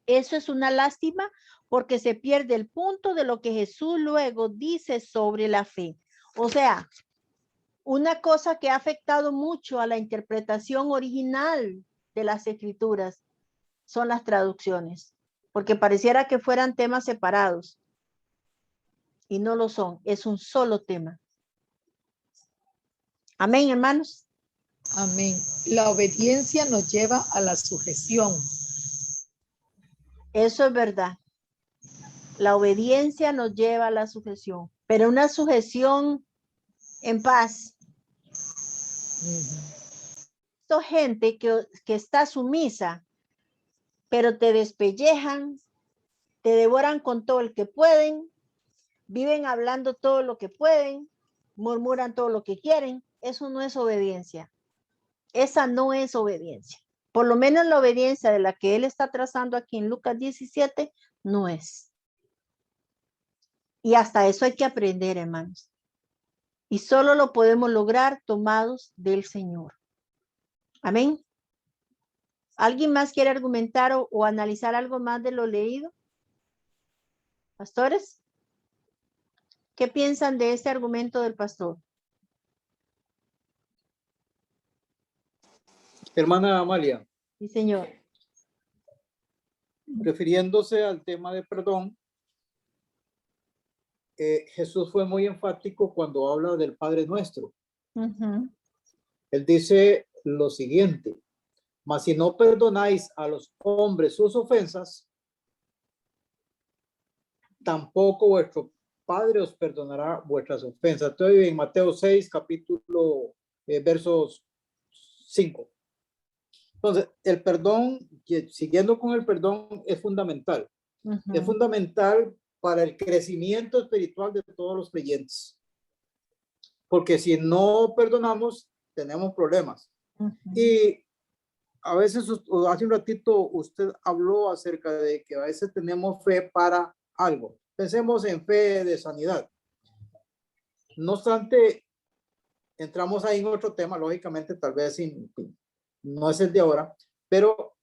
Eso es una lástima porque se pierde el punto de lo que Jesús luego dice sobre la fe. O sea, una cosa que ha afectado mucho a la interpretación original de las escrituras son las traducciones, porque pareciera que fueran temas separados y no lo son, es un solo tema. Amén, hermanos. Amén. La obediencia nos lleva a la sujeción. Eso es verdad. La obediencia nos lleva a la sujeción, pero una sujeción en paz. Esto gente que está sumisa, pero te despellejan, te devoran con todo el que pueden, viven hablando todo lo que pueden, murmuran todo lo que quieren. Eso no es obediencia. Esa no es obediencia. Por lo menos la obediencia de la que él está trazando aquí en Lucas 17 no es. Y hasta eso hay que aprender, hermanos. Y solo lo podemos lograr tomados del Señor. Amén. ¿Alguien más quiere argumentar o analizar algo más de lo leído? Pastores, ¿qué piensan de este argumento del pastor? Hermana Amalia, Sí, señor. refiriéndose al tema de perdón, Jesús fue muy enfático cuando habla del Padre Nuestro. Él dice lo siguiente: mas si no perdonáis a los hombres sus ofensas, tampoco vuestro Padre os perdonará vuestras ofensas. Estoy en Mateo 6, capítulo, versos 5. Entonces, el perdón, siguiendo con el perdón, es fundamental. Es fundamental para el crecimiento espiritual de todos los creyentes. Porque si no perdonamos, tenemos problemas. Y a veces, hace un ratito, usted habló acerca de que a veces tenemos fe para algo. Pensemos en fe de sanidad. No obstante, entramos ahí en otro tema, lógicamente, tal vez no es el de ahora, pero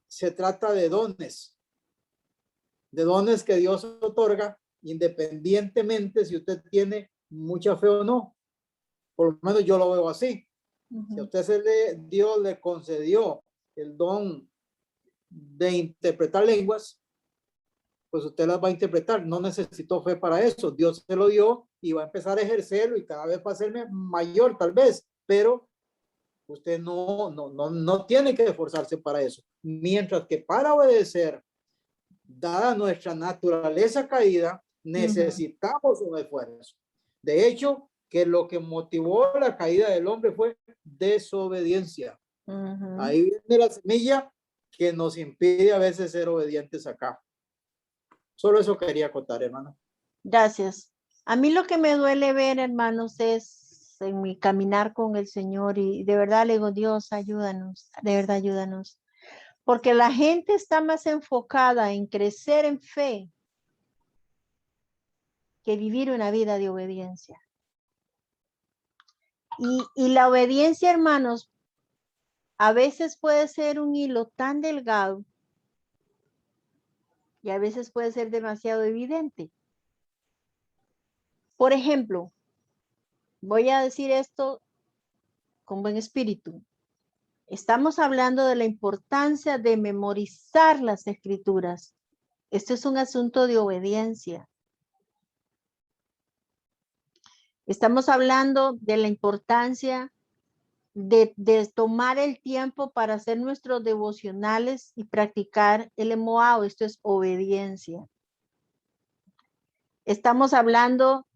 se trata de dones que Dios otorga, independientemente si usted tiene mucha fe o no. Por lo menos yo lo veo así. Si a usted Dios le concedió el don de interpretar lenguas, pues usted las va a interpretar. No necesitó fe para eso. Dios se lo dio y va a empezar a ejercerlo y cada vez va a ser mayor tal vez, pero usted no tiene que esforzarse para eso. Mientras que para obedecer, dada nuestra naturaleza caída, necesitamos un esfuerzo. De hecho, que lo que motivó la caída del hombre fue desobediencia. Ahí viene la semilla que nos impide a veces ser obedientes acá. Solo eso quería contar, hermano. Gracias. A mí lo que me duele ver, hermanos, es en mi caminar con el Señor y de verdad le digo, Dios, ayúdanos, de verdad ayúdanos. Porque la gente está más enfocada en crecer en fe que vivir una vida de obediencia. Y la obediencia, hermanos, a veces puede ser un hilo tan delgado y a veces puede ser demasiado evidente. Por ejemplo, voy a decir esto con buen espíritu. Estamos hablando de la importancia de memorizar las escrituras. Esto es un asunto de obediencia. Estamos hablando de la importancia de tomar el tiempo para hacer nuestros devocionales y practicar el emoao. Esto es obediencia. Estamos hablando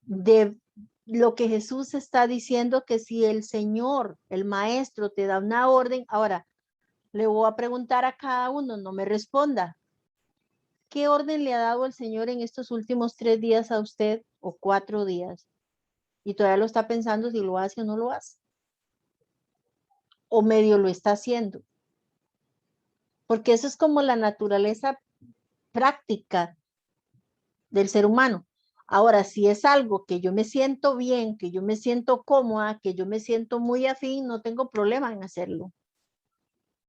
de lo que Jesús está diciendo, que si el Señor, el Maestro, te da una orden, ahora le voy a preguntar a cada uno, no me responda. ¿Qué orden le ha dado el Señor en estos últimos 3 días a usted o 4 días? Y todavía lo está pensando si lo hace o no lo hace. O medio lo está haciendo. Porque eso es como la naturaleza práctica del ser humano. Ahora, si es algo que yo me siento bien, que yo me siento cómoda, que yo me siento muy afín, no tengo problema en hacerlo.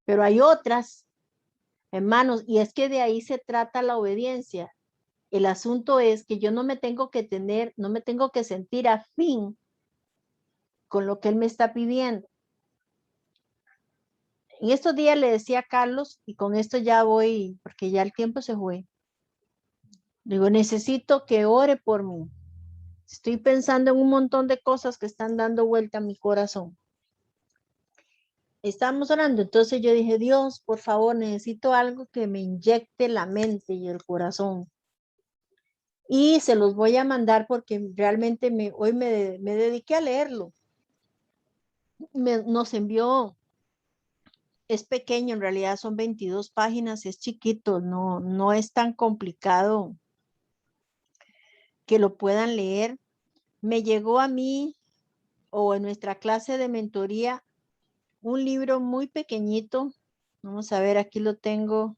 Pero hay otras, hermanos, y es que de ahí se trata la obediencia. El asunto es que yo no me tengo que sentir afín con lo que él me está pidiendo. En estos días le decía a Carlos, y con esto ya voy, porque ya el tiempo se fue. Digo, necesito que ore por mí. Estoy pensando en un montón de cosas que están dando vuelta a mi corazón. estábamos orando, entonces yo dije, Dios, por favor, necesito algo que me inyecte la mente y el corazón. Y se los voy a mandar porque realmente hoy me dediqué a leerlo. Nos envió, es pequeño, en realidad son 22 páginas, es chiquito, no es tan complicado que lo puedan leer. Me llegó a mí, o en nuestra clase de mentoría, un libro muy pequeñito. Vamos a ver, aquí lo tengo.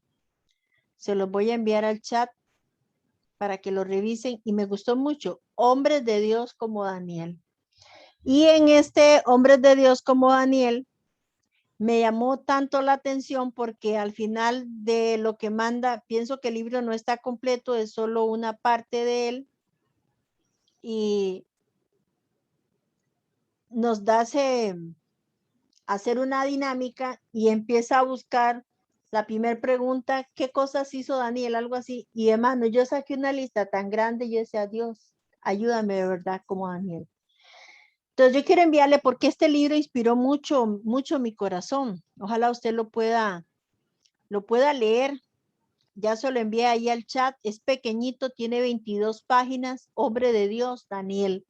Se los voy a enviar al chat para que lo revisen y me gustó mucho. Hombres de Dios como Daniel. Y en este Hombres de Dios como Daniel me llamó tanto la atención porque al final de lo que manda, pienso que el libro no está completo, es solo una parte de él y nos da hacer una dinámica y empieza a buscar la primera pregunta, ¿qué cosas hizo Daniel? Algo así. Y hermano, yo saqué una lista tan grande y yo decía, Dios, ayúdame de verdad como Daniel. Entonces yo quiero enviarle porque este libro inspiró mucho, mucho mi corazón. Ojalá usted lo pueda leer. Ya se lo envié ahí al chat. Es pequeñito, tiene 22 páginas. Hombre de Dios, Daniel.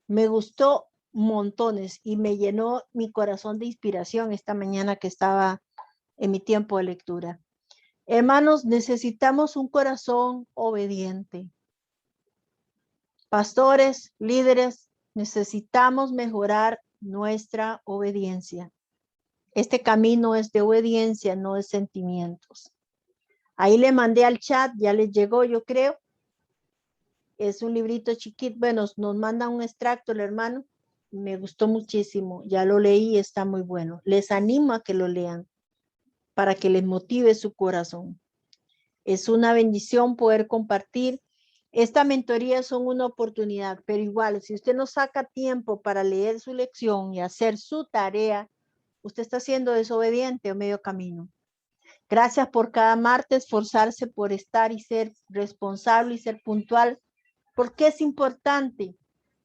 Me gustó montones y me llenó mi corazón de inspiración esta mañana que estaba en mi tiempo de lectura. Hermanos, necesitamos un corazón obediente. Pastores, líderes, necesitamos mejorar nuestra obediencia. Este camino es de obediencia, no de sentimientos. Ahí le mandé al chat, ya les llegó, yo creo. Es un librito chiquito, bueno, nos manda un extracto el hermano. Me gustó muchísimo, ya lo leí, está muy bueno. Les animo a que lo lean para que les motive su corazón. Es una bendición poder compartir. Esta mentoría son una oportunidad, pero igual, si usted no saca tiempo para leer su lección y hacer su tarea, usted está siendo desobediente o medio camino. Gracias por cada martes, esforzarse por estar y ser responsable y ser puntual, porque es importante.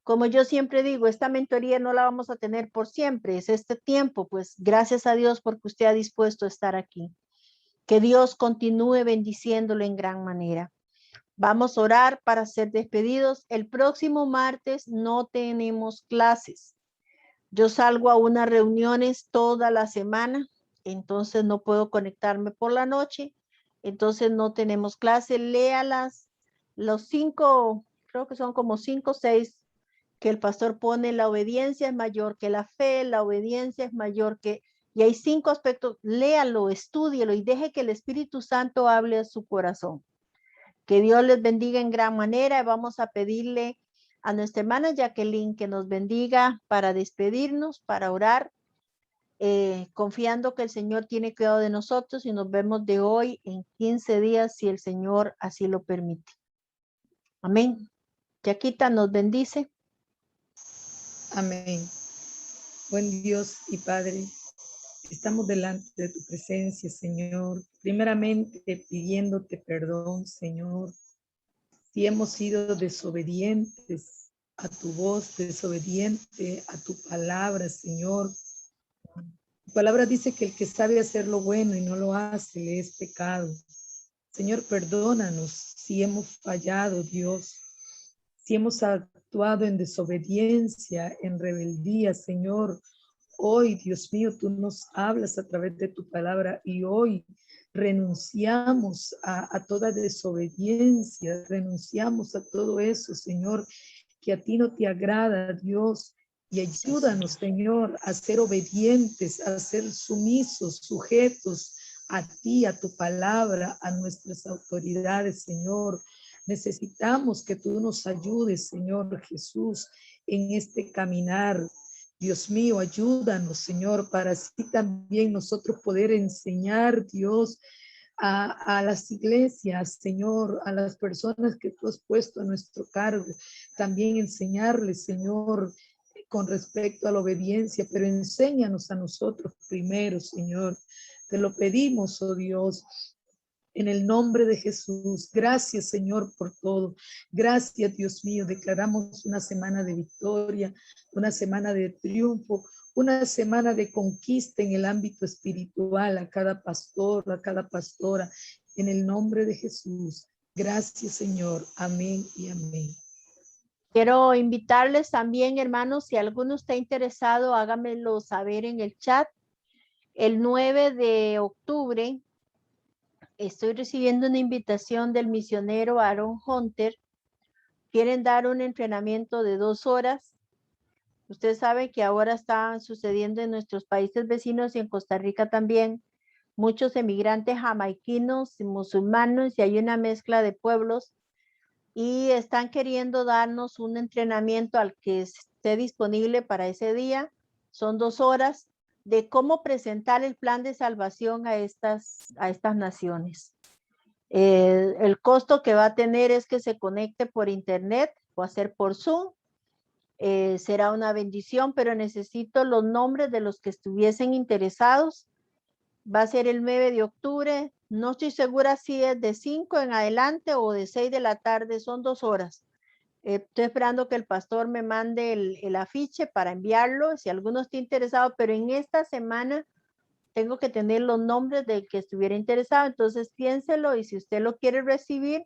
Como yo siempre digo, esta mentoría no la vamos a tener por siempre, es este tiempo, pues gracias a Dios porque usted ha dispuesto a estar aquí. Que Dios continúe bendiciéndolo en gran manera. Vamos a orar para ser despedidos. El próximo martes no tenemos clases. Yo salgo a unas reuniones toda la semana, entonces no puedo conectarme por la noche, entonces no tenemos clase. Léalas, los 5, creo que son como 5 o 6 que el pastor pone. La obediencia es mayor que la fe, la obediencia es mayor que... Y hay 5 aspectos, léalo, estúdielo y deje que el Espíritu Santo hable a su corazón. Que Dios les bendiga en gran manera. Vamos a pedirle a nuestra hermana Jacqueline que nos bendiga para despedirnos, para orar, confiando que el Señor tiene cuidado de nosotros y nos vemos de hoy en 15 días si el Señor así lo permite. Amén. Yaquita nos bendice. Amén. Buen Dios y Padre, estamos delante de tu presencia, Señor. Primeramente pidiéndote perdón, Señor, si hemos sido desobedientes a tu voz, desobediente a tu palabra, Señor. Tu palabra dice que el que sabe hacer lo bueno y no lo hace, le es pecado. Señor, perdónanos si hemos fallado, Dios, si hemos actuado en desobediencia, en rebeldía, Señor. Hoy, Dios mío, tú nos hablas a través de tu palabra y hoy renunciamos a toda desobediencia, renunciamos a todo eso, Señor, que a ti no te agrada, Dios. Y ayúdanos, Señor, a ser obedientes, a ser sumisos, sujetos a ti, a tu palabra, a nuestras autoridades, Señor. Necesitamos que tú nos ayudes, Señor Jesús, en este caminar. Dios mío, ayúdanos, Señor, para así también nosotros poder enseñar, Dios, a las iglesias, Señor, a las personas que tú has puesto a nuestro cargo. También enseñarles, Señor, con respecto a la obediencia, pero enséñanos a nosotros primero, Señor. Te lo pedimos, oh Dios, en el nombre de Jesús. Gracias, Señor, por todo. Gracias, Dios mío. Declaramos una semana de victoria, una semana de triunfo, una semana de conquista en el ámbito espiritual a cada pastor, a cada pastora, en el nombre de Jesús. Gracias, Señor. Amén y amén. Quiero invitarles también, hermanos, si alguno está interesado, háganmelo saber en el chat. El 9 de octubre estoy recibiendo una invitación del misionero Aaron Hunter. Quieren dar un entrenamiento de 2 horas. Usted sabe que ahora está sucediendo en nuestros países vecinos y en Costa Rica también. Muchos emigrantes jamaiquinos y musulmanes, y hay una mezcla de pueblos. Y están queriendo darnos un entrenamiento al que esté disponible para ese día. Son 2 horas de cómo presentar el plan de salvación a estas naciones. El costo que va a tener es que se conecte por internet o hacer por Zoom. Será una bendición, pero necesito los nombres de los que estuviesen interesados. Va a ser el 9 de octubre. No estoy segura si es de 5 en adelante o de 6 de la tarde. Son 2 horas. Estoy esperando que el pastor me mande el afiche para enviarlo, si alguno está interesado, pero en esta semana tengo que tener los nombres del que estuviera interesado. Entonces piénselo, y si usted lo quiere recibir,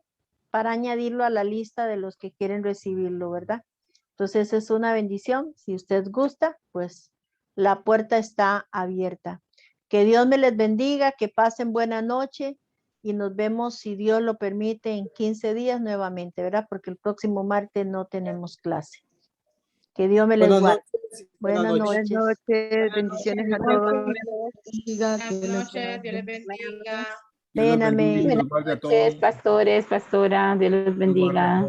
para añadirlo a la lista de los que quieren recibirlo, ¿verdad? Entonces es una bendición. Si usted gusta, pues la puerta está abierta. Que Dios me les bendiga, que pasen buena noche y nos vemos, si Dios lo permite, en 15 días nuevamente, ¿verdad? Porque el próximo martes no tenemos clase. Que Dios me les guarde. Buenas noches. Buenas noches. Bendiciones a todos. Buenas noches, Dios les bendiga. Ven, amén. Buenas noches, pastores, pastora. Dios los bendiga.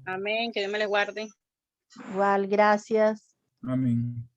Amén, que Dios me les guarde. Igual, gracias. Amén.